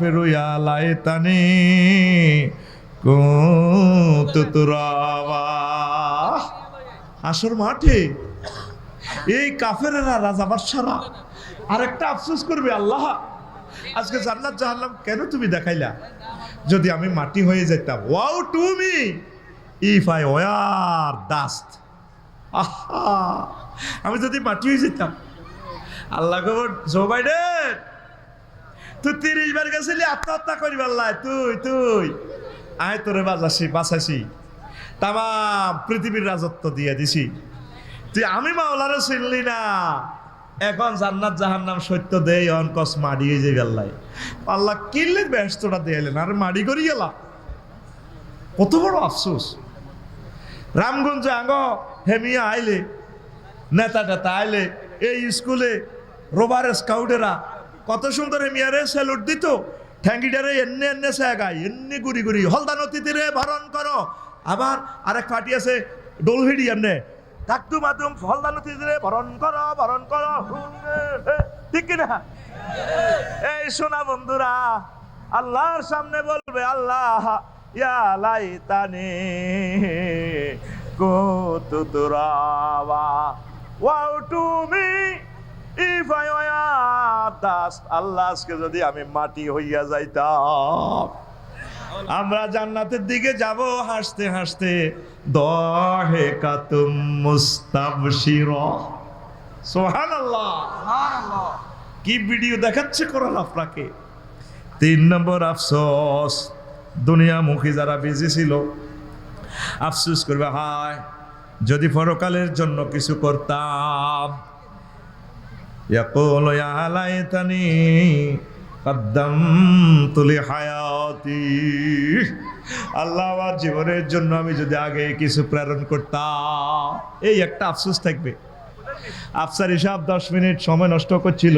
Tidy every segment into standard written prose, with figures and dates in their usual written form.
ফিরু ইয়া লাইতানি কুনতু তুরাবা। আসর মাঠে এই কাফেরেরা রাজা বাদশারা আরেকটা আফসোস করবে, আল্লাহ আজকে জান্নাত জাহান্নাম কেন তুমি দেখাইলা? যদি আমি মাটি হয়ে যেতাম, wow to me if I were dust. আহা, আমি যদি মাটি হয়ে যেতাম। আল্লাহ খবর, জো বাইডেন তুই 30 বার গেছিলি আত্মহত্যা করি আল্লাহ, তুই আয় তোরে বাঁচাইছি, তাম পৃথিবীর রাজত্ব দিয়ে দিছি, তুই আমি মাওলারে চিনলি না। এখন জান্নাত জাহান্নাম সত্য দেই অনকস মাড়ি হয়ে যাবে আল্লাহ। আল্লাহ কিনলে ব্যস্তটা দিয়েলেন আর মাড়ি করি গেলাম। কত বড় আফসোস। রামগঞ্জে আঙ্গ হেমিয়া আইলে, নেতা টেতা আইলে, এই স্কুলে রোবার স্কাউটেরা কত সুন্দর হেমিয়ারে স্যালুট দিত, ঠ্যাঙ্গিটারে এন্নে এন্নে গাই এন্নি গুড়ি গুড়ি হলদা নদীতে ভরণ করো। আবার আরেক পার্টি আছে ডোলহিডি এমনে ডাকতু মাতুম হলদা নদীতে ভরণ করো, ঠিক কিনা? এই শোনা বন্ধুরা, আল্লাহর সামনে বলবে, আল্লাহ ইয়া লাইতানি কুনতু তুরাবা woe to me if I were dust. আল্লাহ আজকে যদি আমি মাটি হইয়া যাইতাম। আমরা জান্নাতের দিকে যাব হাসতে হাসতে, দাহিকাতুম মুস্তাবশিরা। সুবহানাল্লাহ, সুবহানাল্লাহ। কি ভিডিও দেখাচ্ছে কোরআন আপনাকে। 3 নম্বর আফসোস, দুনিয়ামুখী যারা বিজি ছিল আফসোস করবে, হায় যদি পরকালের জন্য কিছু করতাম। ইয়াকুলু ইয়া লাইতানি কদ্দামতু লিহায়াতি। আল্লাহ, আমার জীবনের জন্য আমি যদি আগে কিছু প্রেরণ করতাম। এই একটা আফসোস থাকবে। আফসার হিসাব 10 মিনিট সময় নষ্ট করছিল।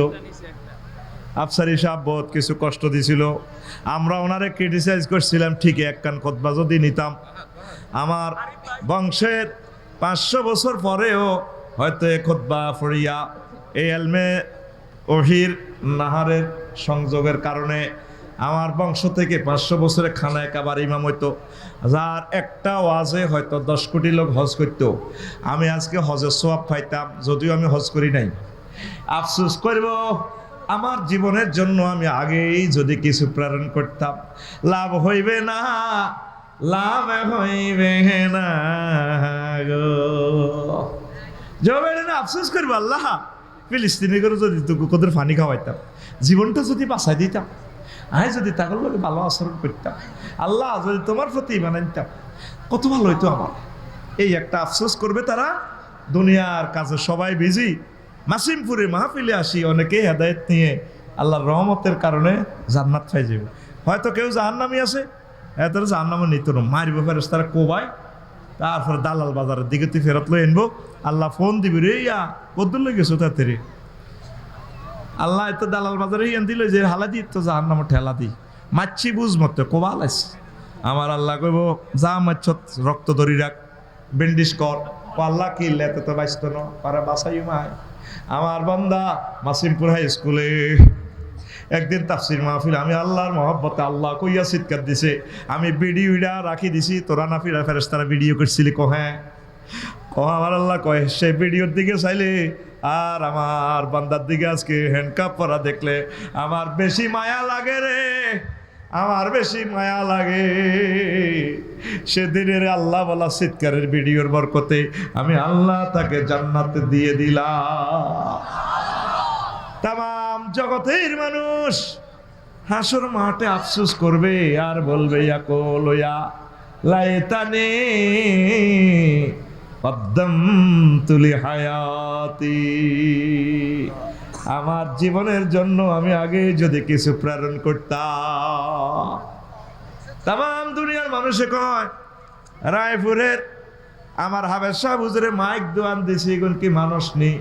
আফসার হিসাব বহুত কিছু কষ্ট দিছিল। আমরা ওনারে ক্রিটিসাইজ করছিলাম ঠিকই, এক কান খুতবা যদি নিতাম, আমার বংশের 500 বছর পরেও হয়তো এ খুতবা পড়িয়া এই এলমে ওহির নাহারের সংযোগের কারণে আমার বংশ থেকে 500 বছরে খানায় কাবার ইমাম হইতো, যার একটা ওয়াজে হয়তো 10 কোটি লোক হজ করত। আমি আজকে হজের সওয়াব পাইতাম, যদিও আমি হজ করি নাই। আফসোস করব, আমার জীবনের জন্য আমি আগেই যদি কিছু প্রেরণ করতাম। লাভ হইবে না, লাভ হইবে না গো। জবাবে না আফসোস করবো, আল্লাহ ফিলিস্তিনি করে যদি তোদের ফানি খাওয়াইতাম, জীবনটা যদি বাঁচাই দিতাম, আমি যদি তাদের লোক ভালো আচরণ করতাম, আল্লাহ যদি তোমার প্রতি বানাইতাম, কত ভালো হইতো আমার। এই একটা আফসোস করবে তারা। দুনিয়ার কাজে সবাই বিজি। মাসিমপুরে মাহফিলে আসি, অনেকেই হেদায়েত নিয়ে আল্লাহর রহমতের কারণে জান্নাত পাই যাবে। হয়তো কেউ জাহান্নামী আছে, এত জাহান্নামে নিত না, মারবে ফেরেশতারা কোবায়, তারপরে দালাল বাজারের দিকে তুই ফেরত লই আনবো। আল্লাহ ফোন দিবি, রে ইয়া কদ্দুর লই গেছো তাড়াতাড়ি। আল্লাহ এত দালাল বাজারে ইয়ান দিল যে হালা দি তো জাহান্নামে ঠেলা দি মাছি বুঝ মতো কোবাল আছে। আমার আল্লাহ কইব, যা মাছ রক্ত ধরি রাখ, বেন্ডিশ কর। আল্লাহ কি লেতে তো বাঁচত না পারে বাসাই মায়। আমার বান্দা মাসিমপুর হাই স্কুলে একদিন তাফসির মাহফিল, আমি আল্লাহর মহব্বতে আল্লাহ কইয়া চিৎকার দিছে, আমি ভিডিওটা রাখি দিছি, তোরা না ফিরা ফেরেশতারা ভিডিও করছিলি? হ্যাঁ। আমার আল্লাহ কয়, সে ভিডিওর দিকে চাইলে আর আমার বান্দার দিকে আজকে হ্যান্ডকাপ পরা দেখলে আমার বেশি মায়া লাগে রে, আমার বেশি মায়া লাগে। সেদিনের আল্লাহ বলা চিৎকারের ভিডিওর বরকতে আমি আল্লাহ তাকে জান্নাতে দিয়ে দিলাম। তাম জগতের মানুষ হাসর মাঠে আফসোস করবে আর বলবে, ইয়াকুলু ইয়া লাইতানি কদ্দামতু লিহায়াতি। আমার জীবনের জন্য আমি আগে যদি কিছু প্রেরণ করতাম। তাম দুনিয়ার মানুষে কয়, রায়পুরের আমার হাবের সাহেব হুজুরে মাইক দোয়ান দিছে, এখন কি মানুষ নেই,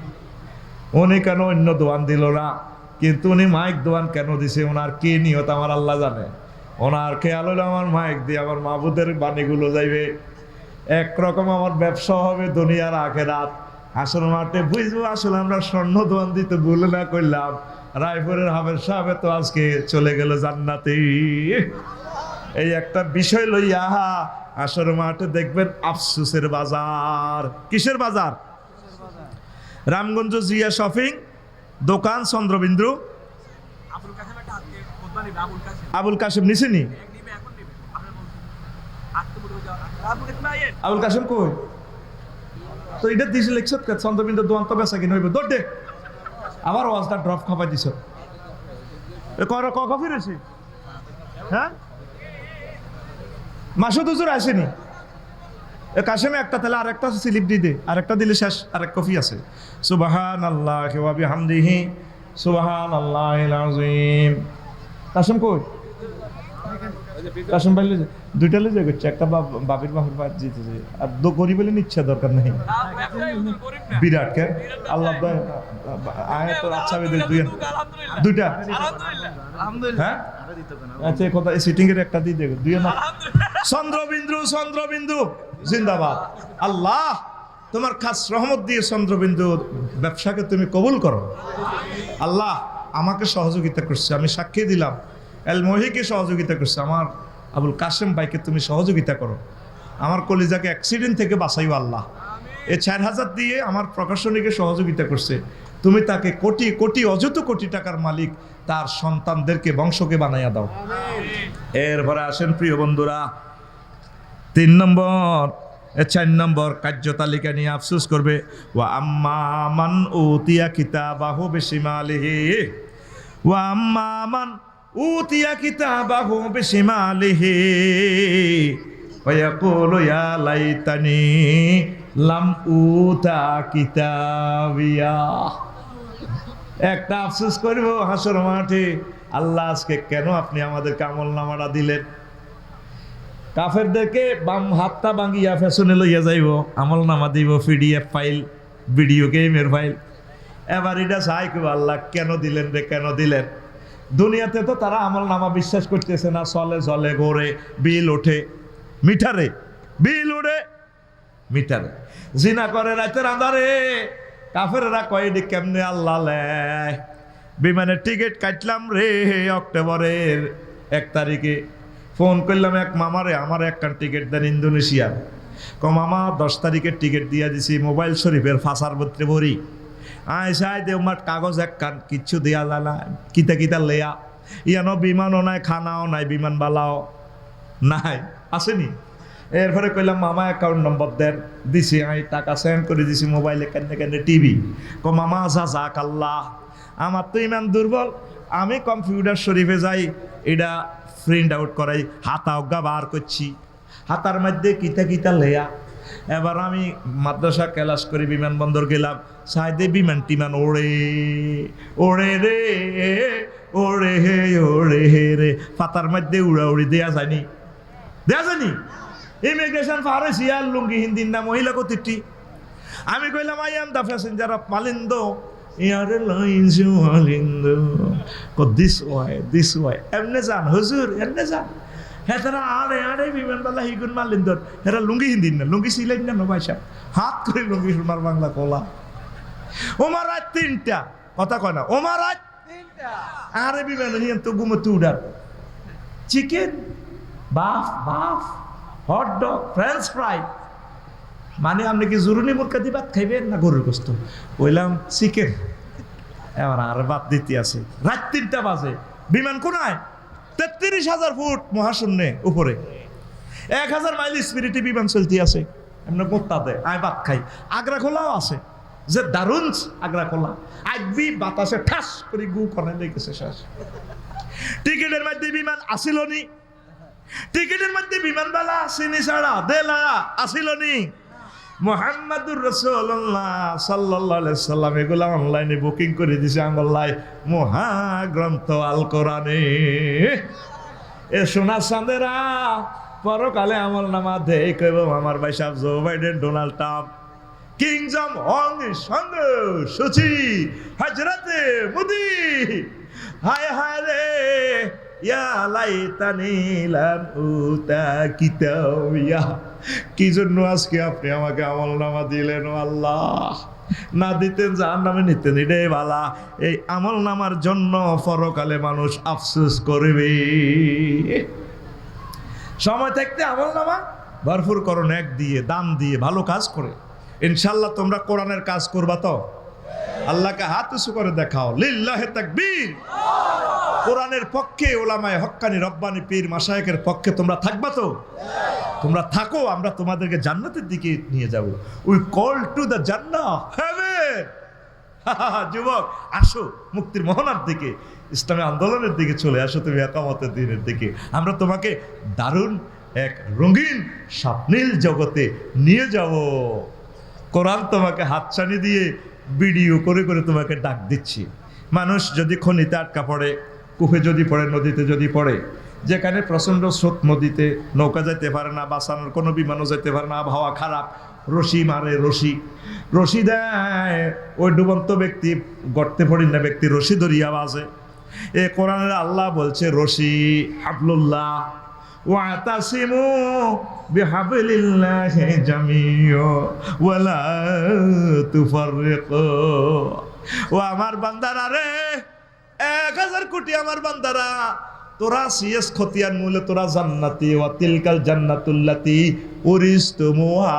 উনি কেন অন্য দোয়ান দিল না? কিন্তু উনি মাইক দোয়ান কেন দিছে, ওনার কি নিয়ত আমার আল্লাহ জানে। ওনার খেয়াল হলো আমার মাইক দিয়ে আমার মাহবুদের বাণীগুলো যাইবে, একরকম আমার ব্যবসা হবে দুনিয়ার আখেরাত। হাসর মাঠে বুঝবো আসলে আমরা স্বর্ণ দোয়ান দিতে ভুল না করলাম, রায়পুরের হাবের সাহেব তো আজকে চলে গেল জান্নাতে। এই একটা বিষয় লইয়া আসর মাঠে দেখবেন আফসোসের বাজার। কিসের বাজার? রামগঞ্জ জিয়া শপিং দোকান চন্দ্রবিন্দু আবুল কাশেম নিছেনি? আবুল কাশেম কই? তো এটা দিয়েছিল চন্দ্রবিন্দু দোকান তো বেচা কিনে হইব দৌড় দে। আবার ওয়াজটা ড্রপ খাপাই দিছ। কখন ফিরেছি? হ্যাঁ মাসুদ হুজুর আসেনি? কাশেমে একটা তাহলে আরেকটা স্লিপ দিয়ে দে, আরেকটা দিলে শেষ। আরেক কফি আছে। সুবহানাল্লাহি ওয়া বিহামদিহি সুবহানাল্লাহিল আযীম। কাশেম কই? কাশেম ভাই দুইটা লয়ে যাচ্ছে, একটা বাবির বাহির জিতেছে আর গরিব বলে নিচ্ছে, দরকার নেই। বিরাট কে আল্লাহ আয় তো আচ্ছা দুইটা হ্যাঁ আচ্ছা কথা সিটিং এর একটা দিয়ে দেবে দুই না। চন্দ্রবিন্দু চন্দ্রবিন্দু জিন্দাবাদ। আল্লাহ তোমার খাস রহমত দিয়ে চন্দ্রবিন্দু ব্যবসাকে তুমি কবুল করো। আল্লাহ আমাকে সহযোগিতা করছে, আমি সাক্ষী দিলাম। এল মহিকে সহযোগিতা করছে, আমার আবুল কাশেম ভাইকে তুমি সহযোগিতা করো। আমার কলিজাকে অ্যাক্সিডেন্ট থেকে বাঁচাইও আল্লাহ। এই 4000 দিয়ে আমার প্রকাশনীকে সহযোগিতা করছে, তুমি তাকে কোটি কোটি অযত কোটি টাকার মালিক, তার সন্তানদেরকে বংশকে বানাইয়া দাও। এরপরে আসেন প্রিয় বন্ধুরা 3 নম্বর 4 নম্বর কার্যতালিকা নিয়ে আফসোস করবে। ওয়া আম্মা মান উতিয়া কিতাবাহু বিশিমালিহি ওয়া আম্মা মান উতিয়া কিতাবাহু বিশিমালিহি ওয়া ইয়াকুলু ইয়া লাইতানি লাম উতা কিতাবিয়া। একটা আফসোস করব হাসর মাঠে, আল্লাহ আজকে কেন আপনি আমাদেরকে আমলনামাটা দিলেন? কাফেরদেরকে বাম হাতটা ভাঙিয়া ফ্যাশনে লইয়া যাইব, আমলনামা দিব পিডিএফ ফাইল, ভিডিও গেমের ফাইল। এবার এটা চাই কেউ আল্লাহ কেন দিলেন রে, কেন দিলেন? দুনিয়াতে তো তারা আমলনামা বিশ্বাস করতেছে না, চলে চলে ঘোরে, বিল ওঠে মিটারে, বিল ওঠে মিটারে, জিনা করে রাতের আঁধারে। কাফেররা কয়েদি কেমনে আল্লাহ লেয়। বিমানের টিকিট কাটলাম রে অক্টোবরের 1 তারিখে, ফোন করলাম এক মামারে, আমার একটা টিকিট দেন ইন্দোনেশিয়া। মামা 10 তারিখের টিকিট দিয়া দিছি, মোবাইল শরীফের ফাঁসার ভিতরে ভরি। আয় দেও মাঠ কাগজ এক কান কিচ্ছু দিয়া লালা কিতা কিতা লেয়া। ইয়ানো বিমানও নাই, খানাও নাই, বিমান বালাও নাই, আসেনি। এরপরে কইলাম মামা অ্যাকাউন্ট নম্বর দেন, দিছি। আমি টাকা সেন্ড করে দিছি মোবাইলে, কেন কেন টিভি। মামা যাক আল্লাহ, আমার তো ইমান দুর্বল, আমি কম্পিউটার শরীফে যাই, এটা প্রিন্ট আউট করাই, হাতা অজ্ঞা বার করছি, হাতার মধ্যে কিতা কিতা লেয়া। এবার আমি মাদ্রাসা ক্লাস করে বিমানবন্দর গেলাম, সাইডে বিমান টিমান ওড়ে ওড়ে রে ওড়ে হে ওড়ে হে রে, পাতার মধ্যে উড়াউড়ি দেয়া যায়নি, দেয়া যায়নি। ইমিগ্রেশন ফারেসি আর লুঙ্গি হিন্দির না মহিলা কতিটি। আমি কইলাম I am the passenger of Malindo Airlines Malindo. This why এমনে যান হুজুর, এমনে যান। হ্যাঁ তারা আড়ে আড়ে বিমানবালা হিগুন মালিন্দর, এরা লুঙ্গি হিন্দির না, লুঙ্গি সিলেন না ভাইসা, হাত করে লুঙ্গি সোনার বাংলা কোলা। ওমার রাত 3টা, কথা কয় না, ওমার রাত 3টা। আরে বিমান হিয়ান তো ঘুমোতে উড়ার, চিকেন বাফ বাফ, হট ডগ, ফ্রেঞ্চ ফ্রাই। মানে আপনি কি জরুরি মুরগা দিয়ে ভাত খাইবেন না গরুর গোস্ত? বললাম চিকেন। এবার আর ভাত দিতে আছে, রাত 3টা বাজে, বিমান কোনায় 33,000 ফুট মহাশূন্যে উপরে, 1000 মাইল স্পিরিটে বিমান চলতে আছে। এমনি গোত্তা দেয়, আয় ভাত খাই। আগ্রা খোলাও আছে, যে দারুণ আগ্রা খোলা, আগবি বাতাসে ঠাস করে গু করে লেগেছে শেষ। টিকিটের মধ্যে বিমান আসিল নি, টিকিটের মধ্যে বিমানবালা আসেনি, ছাড়া দেলা আসিল নি। মুহাম্মাদুর রাসূলুল্লাহ সাল্লাল্লাহু আলাইহি সাল্লাম এগুলা অনলাইনে বুকিং করে দিছে আমল্লাই মহাগ্রন্থ আল কোরআনে। এ সোনা চাঁদেরা পরকালে আমলনামা দেই কইব আমার ভাই সাহেব জো বাইডেন, ডোনাল্ড ট্রাম্প, কিংজম হং সঙ্গে সুচি হযরতে মোদি। হায় হায় রে ইয়া লাইতানি লাম উতা কিতাবিয়া। কি জন্য আজকে আপনি আমাকে আমলনামা দিলেন আল্লাহ? না দিতেন জাহান্নামে নিতেন, এটাই বালা। এই আমল নামার জন্য পরকালে মানুষ আফসোস করবে। সময় থাকতে আমল নামা ভরপুর করো, নেক দিয়ে, দান দিয়ে, ভালো কাজ করে। ইনশাল্লাহ তোমরা কোরআনের কাজ করবা তো? আল্লাহকে হাত উঁচু করে দেখাও, লিল্লাহে তাকবীর। কোরআনের পক্ষে ওলামায়ে হক্কানি রব্বানি পীর মাশায়েখের পক্ষে তোমরা থাকবা তো? তোমরা থাকো, আমরা তোমাদেরকে জান্নাতের দিকে নিয়ে যাব। We call to the Jannah, haven. যুবক আসো মুক্তির মোহনার দিকে, ইসলামী আন্দোলনের দিকে চলে আসো, তুমি একামতের দিনের দিকে। আমরা তোমাকে দারুণ এক রঙিন স্বপ্নীল জগতে নিয়ে যাব। কোরআন তোমাকে হাতছানি দিয়ে ভিডিও করে করে তোমাকে ডাক দিচ্ছি। মানুষ যদি খনিতে আটকা পড়ে, কূপে যদি পড়ে, নদীতে যদি পড়ে, যেখানে প্রচণ্ড স্রোত, নদীতে নৌকা যেতে পারে না, বাঁচানোর কোনো বিমানও যেতে পারে না, আবহাওয়া খারাপ, রশি মারে, রশি দেয়, ওই ডুবন্ত ব্যক্তি, গর্তে পড়ি না ব্যক্তি রশি ধরিয়া বাজে। এ কোরআনের আল্লাহ বলছে রশি হাবলুল্লাহ ওয়াতাসিমু বিহাবলিল্লাহি জামিয়া ওয়ালা তুফাররিকু। ও আমার বান্দারা রে, 1000 কোটি আমার বান্দারা, তোরা সিএস খতিয়ান মূলে তোরা জান্নাতি, ওয়া তিলকাল জান্নাতুল্লাতি উরিস্তুমুহা।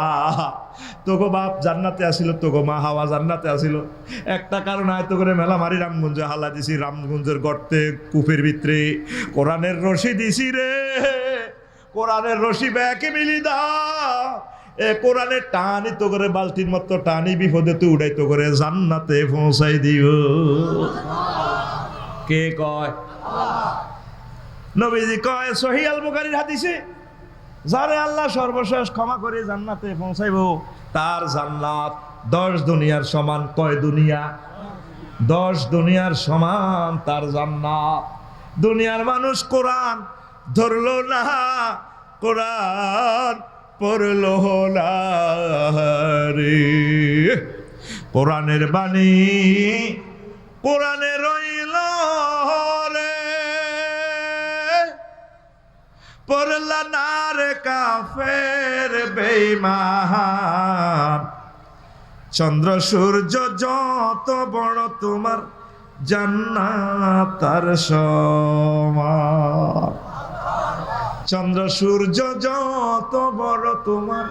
তোগো বাপ জান্নাতে আসিল, তোগো মা হাওয়া জান্নাতে আসিল। একটা কারণ আয়তো করে মেলা মারি রামগঞ্জে হালা দিছি, রামগঞ্জের গর্তে কূপের ভিতরে কোরআনের রশি দিছি রে। কোরআনের রশি ব্যাকে মিলি দা, এ কোরআনের টানি তো করে বালতির মতো টানি, বিপদে তো উড়াই তো করে জান্নাতে পৌঁছাই দিও। কে কয়? নবীজি কয় সহিহ আল বুখারীর হাদিসে, যারে আল্লাহ সর্বশেষ ক্ষমা করে জান্নাতে পৌঁছাইবো, তার জান্নাত 10 দুনিয়ার সমান। কয় দুনিয়া? 10 দুনিয়ার সমান তার জান্নাত। দুনিয়ার মানুষ কোরআন ধরলো না, কোরআন পড়লো না রে। কোরআনের বাণী কোরআনে রইল রে, পড়লা না রে কাফের বেঈমান। চন্দ্র সূর্য যত বড় তোমার জান্নাত তার সমান। চন্দ্র সূর্য যত বড় তোমার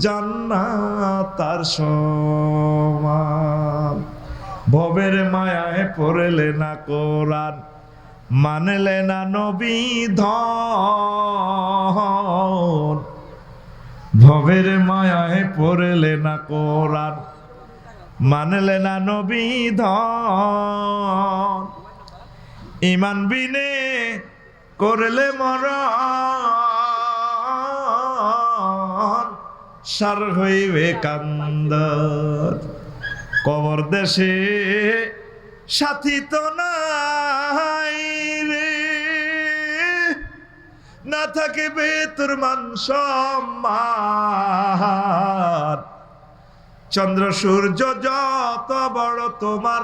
জান্নাত তার সমান। ভবের মায়ায় পড়লে না কোরআন, মানলে না নবী ধন। ভবের মায়ায় পড়লে না কোরআন, মানলে না নবী ধন। ইমান বিনে করলে মরণ, সার হইবে কান্দন। কবর দেশে সাথী তো নাই রে, না থাকিবে তোর মান সম্মান। চন্দ্র সূর্য যত বড় তোমার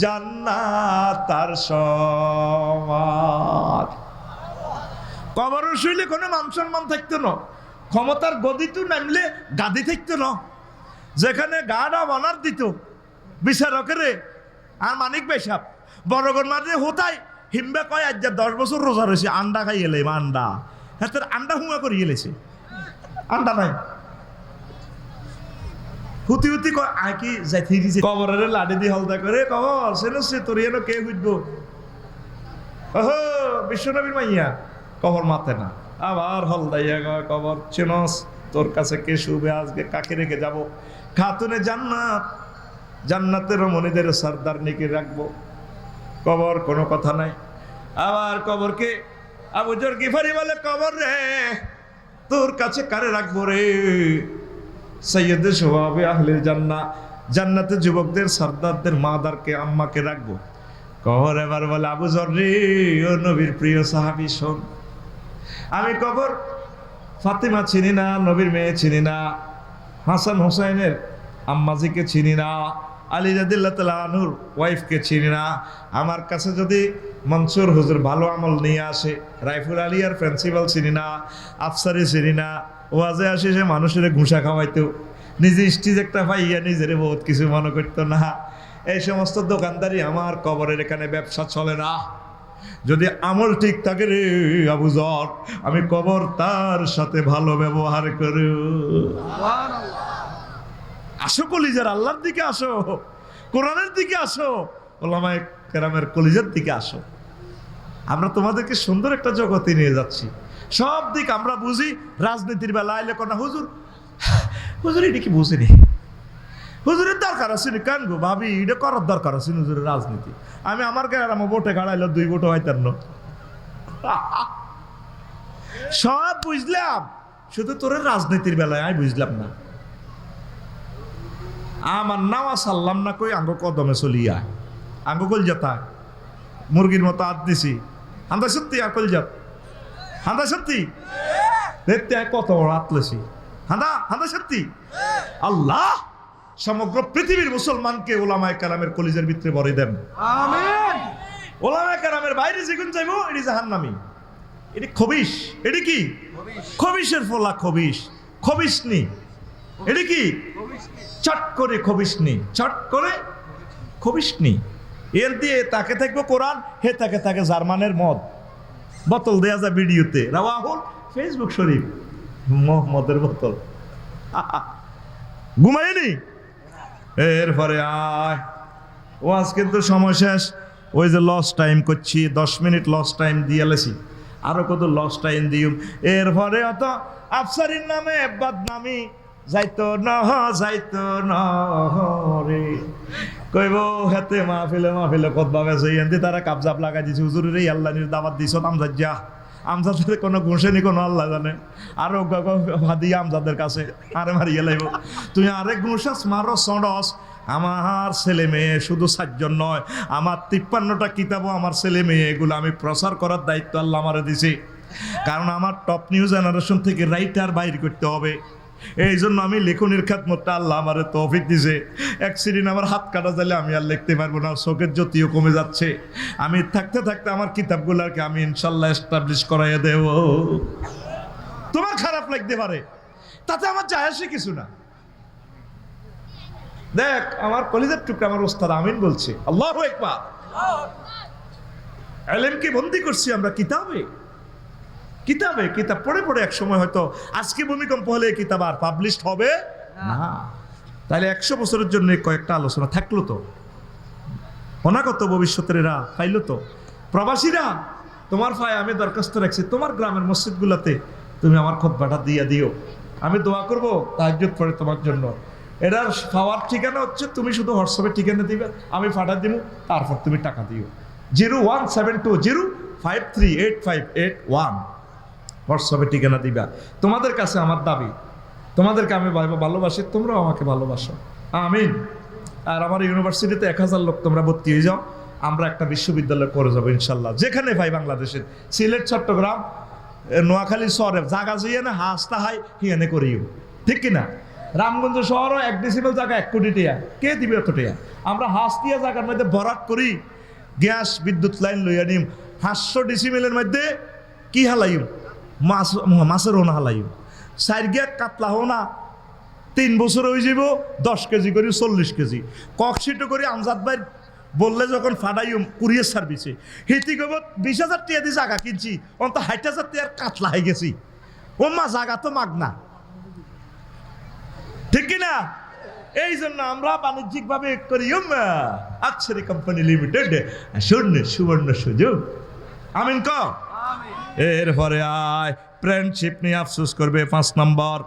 জান্নাত তার সমান। কবর শুইলে কোনো মান সম্মান থাকতো না, ক্ষমতার গদিতে নামলে গাদি থাকতো না। যেখানে গাডা বানার দিত বিচারকেরে আর মানিক বেশাব বড়গর মাঝে হোতাই হিমবে কয় আজ 10 বছর রোজা রয়েছে, আন্ডা খাই এলে আন্ডা, হ্যাঁ আন্ডা হুমা করে গেলেছে, আন্ডা নাই হুতি হুতি কয় আয় কি যাই কবরের লাডি দিয়ে হলদা করে কবর সে তোর এলো কে বুঝবো। ওহো বিশ্বনবীর মাইয়া কবর মাথে না, আবার হলদাইয়া কয় কবর চেনস, তোর কাছে কে শুবে আজকে, কাকে রেখে যাব। খাতুনে জান্নাত, জান্নাতের রমণীদের সর্দার নিকে রাখবো। কবর কোনো কথা নাই। আবার কবরকে আবু যর গিফারি বলে, কবর রে তোর কাছে কারে রাখবো রে। সৈয়দে সোহাবে আহলে জান্নাত, জান্নাতের যুবকদের সর্দারদের মাদারকে আম্মাকে রাখবো। কবর এবার বলে, আবু যর রে ও নবীর প্রিয় সাহাবী শোন, আমি কবর ফাতিমা চিনি না, নবীর মেয়ে চিনি না, হাসান হোসাইনের আম্মাজিকে চিনি না, আলী রাদিয়াল্লাহু তাআলা আনহুর ওয়াইফকে চিনি না। আমার কাছে যদি মনসুর হুজুর ভালো আমল নিয়ে আসে, রাইফুল আলী আর প্রিন্সিপাল চিনি না, আফসারি চিনি না, ওয়াজে আসে সে মানুষের ঘুষা খাওয়াইতো, নিজে স্টিজ একটা পাইয়া নিজের বহুত কিছু মনে করতো না। এই সমস্ত দোকানদারি আমার কবরের এখানে ব্যবসা চলে না। যদি আমল ঠিক থাকে রে আবু যর, আমি কবর তার সাথে ভালো ব্যবহার করু। আসো কলিজার আল্লাহর দিকে আসো, কোরআনের দিকে আসো, ওলামায়ে কেরামের কলিজার দিকে আসো। আমরা তোমাদেরকে সুন্দর একটা জগতে নিয়ে যাচ্ছি। সব দিক আমরা বুঝি। রাজনীতির বেলা আইলে কোনা হুজুর, হুজুর এটা কি বুঝিনি, হুজুরের দরকার আছে কেন গো ভাবি, এটা করার দরকার আছে হুজুরের রাজনীতি। আমি আমার গ্রামে ভোটে গাড়াইলো 2 ভোটও হইতেন না। সব বুঝলাম, শুধু তোর রাজনীতির বেলায় আমি বুঝলাম না। আমার নাওয়া সাল্লাম না কই আঙ্গ কদমে চলিয়া আঙ্গ কলজাতা মুরগির মতো আদ দিছি। হান্দা সত্যি আর কলজাত হান্দা সত্যি দেখতে কত বড় আতলেছি। হান্দা হান্দা সত্যি। আল্লাহ সমগ্র পৃথিবীর মুসলমানকে ওলামায়ে কেরামের কলিজার ভিতরে ভরে দেন, আমিন। ওলামায়ে কেরামের বাইরে যেগুন যাইবো এটি জাহান্নামী, এটি খবিশ। এটি কি খবিশের ফলা, খবিশ খবিশনি। এটি কি চট করে খবিশনি, চট করে খবিশনি। এর দিয়ে তাকে থাকবো কোরআন, হে তাকে থাকে জার্মানের মদ বোতল দেয়া যায় ভিডিওতে, রাওয়াহুল ফেসবুক শরীফ মদের বোতল। ঘুমাইনি এরপরে আয় ওয়াজ কিন্তু সময় শেষ। ওই যে লস টাইম করছি, 10 মিনিট লস টাইম দিয়ে লেছি, আরো কত লস টাইম দিম। এরপরে অত আফসারির নামে বদনামি যাইতো ন রে কইব হেতে মাহফিলে কতবা বেছে এনদি তারা কাবজাব লাগাই দিছে। হুজুরের এই আল্লাহ নির দাওয়াত দিছ আমজাদ যা, আমজাদের কোনো ঘুষেনি কোনো আল্লাহ জানে। আরো হাদিয়া আমজাদের কাছে আরে মারিয়ে লাইব। তুই আরেক ঘুষাস মারো সডস। আমার ছেলে মেয়ে শুধু 7 জন নয়, আমার 53টা কিতাবও আমার ছেলে মেয়ে, এগুলো আমি প্রচার করার দায়িত্ব আল্লাহ আমারে দিছে। কারণ আমার টপ নিউ জেনারেশন থেকে রাইটার বাইর করতে হবে। এই জন্য আমি লেখনের খেদমতটা আল্লাহ আমার তৌফিক দিছে। এক সিরিন আমার হাত কাটা যাইলে আমি আর লিখতে পারবো না, চোখের জ্যোতিও কমে যাচ্ছে। আমি থাকতে থাকতে আমার কিতাবগুলোকে আমি ইনশাল্লাহ এস্টাবলিশ করাইয়া দেব। তোমার খারাপ লাগতে পারে, তাতে আমার যায় আসে কিছু না। দেখ আমার কলিজার টুকরা আমার ওস্তাদ আমিন বলছে আল্লাহু আকবার। ইলমকে বন্দী করছি আমরা কিতাবে, কিতাবে কিতাব পড়ে পড়ে এক সময় হয়তো আজকে ভূমিকম্প হলে কিতাব আর পাবলিশ হবে না। তাহলে 100 বছরের জন্য কয়েকটা আলোচনা থাকলো তো, অনাগত ভবিষ্যতের এরা পাইল তো। প্রবাসীরা তোমার পায়ে আমি দরখাস্ত রাখছি, তোমার গ্রামের মসজিদগুলোতে তুমি আমার খুতবাটা দিয়ে দিও, আমি দোয়া করব তাহাজ্জুদ পড়ে তোমার জন্য। এটার পাওয়ার ঠিকানা হচ্ছে তুমি শুধু হোয়াটসঅ্যাপে ঠিকানা দিবে, আমি পাঠা দিব, তারপর তুমি টাকা দিও। 01720538581 হোয়াটসঅ্যাপে ঠিকানা দিবা। তোমাদের কাছে আমার দাবি, তোমাদেরকে আমি ভালোবাসি, তোমরাও আমাকে ভালোবাসো, আমিন। আর আমার ইউনিভার্সিটিতে 1000 লোক তোমরা ভর্তি হয়ে যাও, আমরা একটা বিশ্ববিদ্যালয় করে যাবো ইনশাল্লাহ। যেখানে ভাই বাংলাদেশের সিলেট, চট্টগ্রাম, নোয়াখালী শহরে জায়গা যাইয়ে না হাসতা হাই হিয়ানে করিও, ঠিক কিনা? রামগঞ্জ শহরও 1 ডেসিমেল জায়গা 1 কোটি টাকা, কে দিবে এত টাকা? আমরা হাসতিয়া জায়গার মধ্যে বরাত করি, গ্যাস বিদ্যুৎ লাইন লইয়া নিম। 500 ডেসিমেলের মধ্যে কি হালাইম? মাছের হোনা হালাইম। 4 গিয়া কাতলা হোনা 3 বছর হয়ে যাব 10 কেজি করে 40 কেজি। ককশিটো করে আমজাদ ভাই বললে যখন ফাটাইম কুরিয়ার সার্ভিসে, হিতি কব 20,000 টাকা দিয়ে জায়গা কিনছি, অন্ত 60,000 টাকার কাতলা হয়ে গেছি। ও মা জায়গা তো মাগনা, ঠিক কিনা? এই জন্য আমরা বাণিজ্যিক ভাবে করি আকসারি কোম্পানি লিমিটেড, সুবর্ণ সুযোগ, আমিন ক। এরপরে আয় ফ্রেন্ডশিপ নিয়ে আফসোস করবে 5 নম্বর।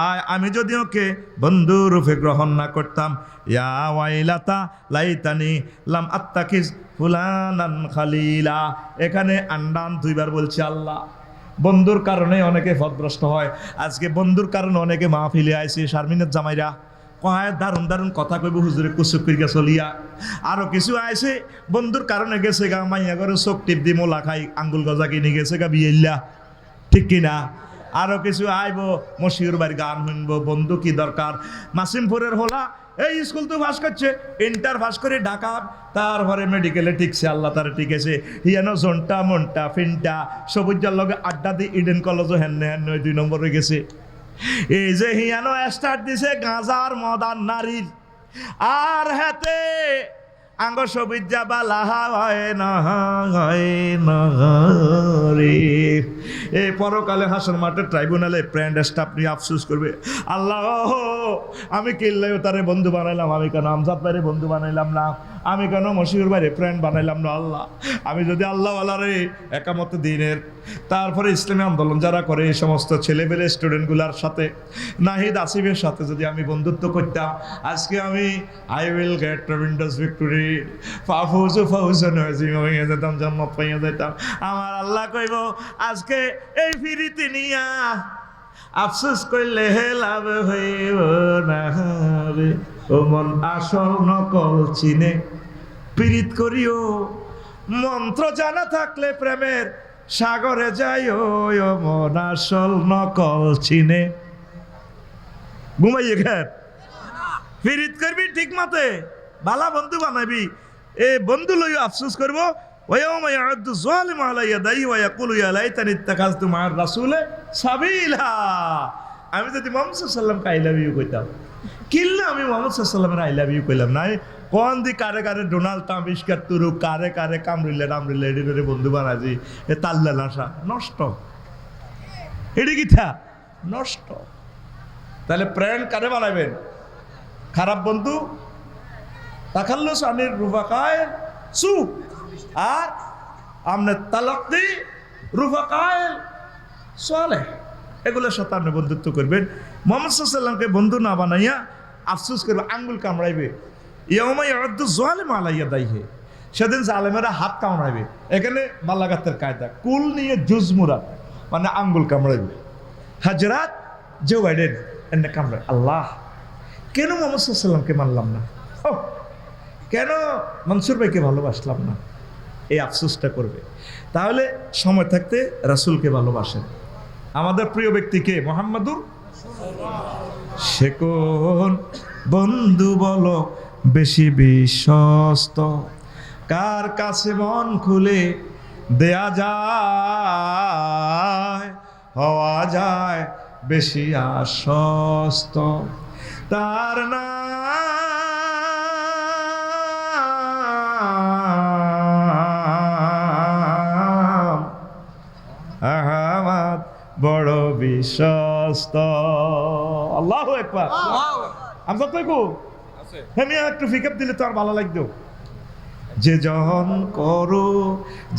আয় আমি যদি ওকে বন্ধু রূপে গ্রহণ না করতাম, ইয়া ওয়াইলাতা লাইতানি লাম আত্তাকিজ ফুলানান খালিলা। এখানে আন্ডান 2 বার বলছে আল্লাহ। বন্ধুর কারণে অনেকে পথভ্রষ্ট হয়। আজকে বন্ধুর কারণে অনেকে মাহফিলে আইছে, শারমিনের জামাইরা কয় দারুণ দারুণ কথা কইব, হুজুরে কুসুক করিয়া চলিয়া। আরো কিছু আইছে বন্ধুর কারণে গেছে গা মাইয়া করে চোখ টিপ দি মোলা খাই আঙ্গুল গজা কিনে গেছে গা বিয়েল্লা, ঠিক কিনা? আরো কিছু আইব মশিউর বাড়ির গান শুনবো। বন্ধু কি দরকার? মাসিমপুরের হলা এই স্কুল তো পাস করছে, ইন্টার পাস করে ঢাকা, তারপরে মেডিকেলে ঠিকছে, আল্লাহ তারা ঠিকেছে। হিয়ানো জন্টা মন্টা ফিনটা সবুজার লগে আড্ডা দিয়ে ইডেন কলেজও হেন 2 নম্বর হয়ে গেছে। এই যে হিয়ানো স্টার্ট দিছে গাঁজার মদার নারীর, আর হাতে আঙ্গ সবিদ্যা বালা হয় না রে। এই পরকালে হাসন মাঠের ট্রাইব্যুনালে প্র্যান্ড স্টাফ নিয়ে আফসোস করবে, আল্লাহ আমি কিল্লাইও তারে বন্ধু বানাইলাম, আমি কেন আমজাদ ভাইরে বন্ধু বানাইলাম না, আমি কেন মশিউর ভাইরে ফ্রেন্ড বানাইলাম না। আল্লাহ আমি যদি আল্লাহ আল্লাহরে একামত দিনের, তারপরে ইসলামী আন্দোলন যারা করে এই সমস্ত ছেলেবেলে স্টুডেন্টগুলার সাথে, নাহিদ আসিফের সাথে যদি আমি বন্ধুত্ব করতাম, আজকে আমি I will get tremendous victory, ফাউজন হয়ে যেতাম, জান্নাত পাইয়া যেতাম। আমার আল্লাহ কইব আজকে এই ফিরিতে নিয়া আফসোস করলে লাভ হইব না রে। ও মন আসল নকল চিনে পীড়িত করিও, মন্ত্র জানা থাকলে প্রেমের সাগরে যাইও। ও মন আসল নকল চিনে ঘুমাইয়ে ঘের পীড়িত করবি ঠিক মতে, ভালা বন্ধু বানাবি। এ বন্ধু লই আফসোস করবো, আমি যদি মোহাম্মদ সাল্লামকে আই লাভ ইউ কইতাম, কিনলে আমি মোহাম্মদ সাল্লামের আই লাভ ইউ কইলাম না। কোন দি কারে কারে ডোনাল্ড ট্রাম্প ইস্কার তুরু, কারে কারে কামড়িলে রামরিলে এডিটরে বন্ধু বানাজি, এ তাল্লা নাশা নষ্ট, এডি কিথা নষ্ট। তাহলে প্রেম কারে বানাবেন? খারাপ বন্ধু তাকাল্লুস আনির রুফাকায় সু, আর আমনে তালাক্কি রুফাকায় সালেহ, এগুলোর সাথে আপনি বন্ধুত্ব করবেন। মুহাম্মদ সাল্লাল্লাহু আলাইহি ওয়াসাল্লামকে বন্ধু না বানাইয়া আফসোস করবে, আঙ্গুল কামড়াইবে। ইয়াউমা ইয়াউদ্দু যালিমু আলা ইয়াদাইহি, সেদিন জালেমেরা হাত কামড়াইবে। এখানে বালাগাতের কায়দা, কুল নিয়ে জুজ মুরাদ, মানে আঙ্গুল কামড়াইবে। হাজরাত জো বাইডেন এনে কামড়ায়, আল্লাহ কেন মুহাম্মদ সাল্লাল্লাহু আলাইহি ওয়াসাল্লামকে মানলাম না, ও কেন মনসুর ভাইকে ভালোবাসলাম না, এই আফসোসটা করবে। তাহলে সময় থাকতে রাসূলকে ভালোবাসেন। আমাদের প্রিয় ব্যক্তিকে মুহাম্মাদুর, সে কোন বন্ধু বলো বেশি বিশ্বস্ত, কার কাছে মন খুলে দেয়া যায়, হওয়া যায় বেশি আশ্বস্ত, তার নাম আহমদ বড় বিশ্বস্ত। আল্লাহু আকবার। আমরা তো কো আমি একটু পিকআপ দিলে তো আর ভালো লাগতো। যে জন করো,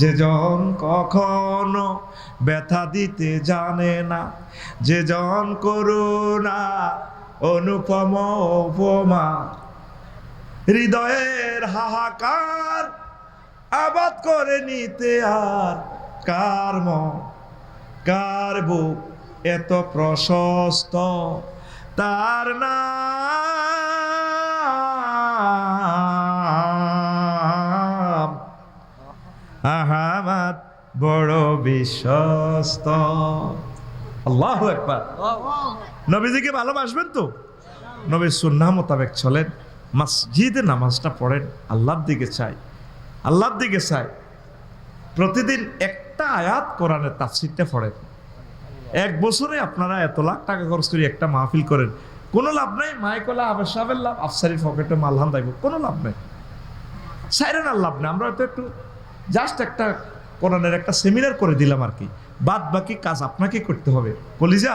যে জন কখনো ব্যথা দিতে জানে না, যে জন করো না অনুপম উপমা, হৃদয়ের হাহাকার আবাদ করে নিতে আর কার মন কার বুক এত প্রশস্ত, তার নাম আহমদ বড় বিশ্বস্ত। আল্লাহু আকবার। নবীজিকে ভালোবাসবেন তো, নবীর সুন্নাহ মোতাবেক চলেন, মসজিদে নামাজটা পড়েন, আল্লাহর দিকে চাই, আল্লাহর দিকে চাই। প্রতিদিন একটা আয়াত কোরআনের তাফসীরটা পড়েন। এক বছরে আপনারা এত লাখ টাকা খরচ করে একটা মাহফিল করেন, কোনো লাভ নাই। মাইকলা আবেশাবের লাভ, আফসারির পকেটে মালহান দাইব, কোনো লাভ নাই। সাইরেনার লাভ নেই। আমরা তো একটু জাস্ট একটা কোরআনের একটা সেমিনার করে দিলাম আর কি, বাদ বাকি কাজ আপনাকে করতে হবে। কলিজা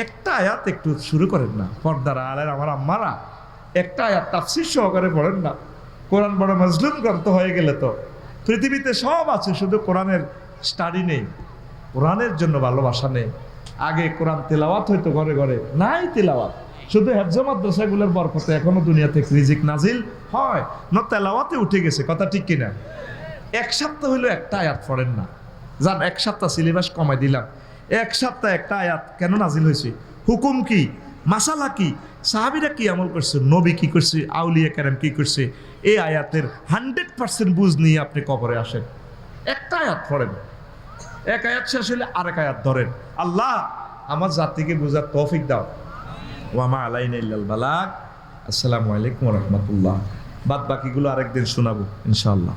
একটা আয়াত একটু শুরু করেন না, পর্দার আলের আমার আম্মারা একটা আয়াত তাফসীর সহকারে পড়েন না। কোরআন বড় মজলুম গ্রন্থ হয়ে গেলে তো পৃথিবীতে সব আছে, শুধু কোরআনের স্টাডি নেই, কোরআনের জন্য ভালোবাসা নেই। আগে কোরআন তেলাওয়াত হইতো ঘরে ঘরে, নাই তেলাওয়াত, শুধু হেফজ মাদ্রাসাগুলোর বরকতে এখনো দুনিয়া থেকে রিজিক নাজিল হয় না, তেলাওয়াতে উঠে গেছে। কথা ঠিক কিনা? এক সপ্তাহ হইলো একটা আয়াত পড়েন না, যান এক সপ্তাহ সিলেবাস কমাই দিলাম, এক সপ্তাহ একটা আয়াত কেন নাজিল হয়েছে, হুকুম কি, মাসালা কি, সাহাবীরা কি আমল করছে, নবী কি করছে, আউলিয়া কেরাম কি করছে, এই আয়াতের 100% বুঝ নিয়ে আপনি কবরে আসেন। একটা আয়াত পড়েন, এক আয়াত শেষ হলে আরেক আয়াত ধরেন। আল্লাহ আমার জাতিকে বোঝার তৌফিক দাও। ওয়ামা আলাইনা ইল্লাল বালাগ। আসসালামু আলাইকুম ওয়া রাহমাতুল্লাহ। বাদ বাকিগুলো আরেকদিন শোনাবো ইনশাআল্লাহ।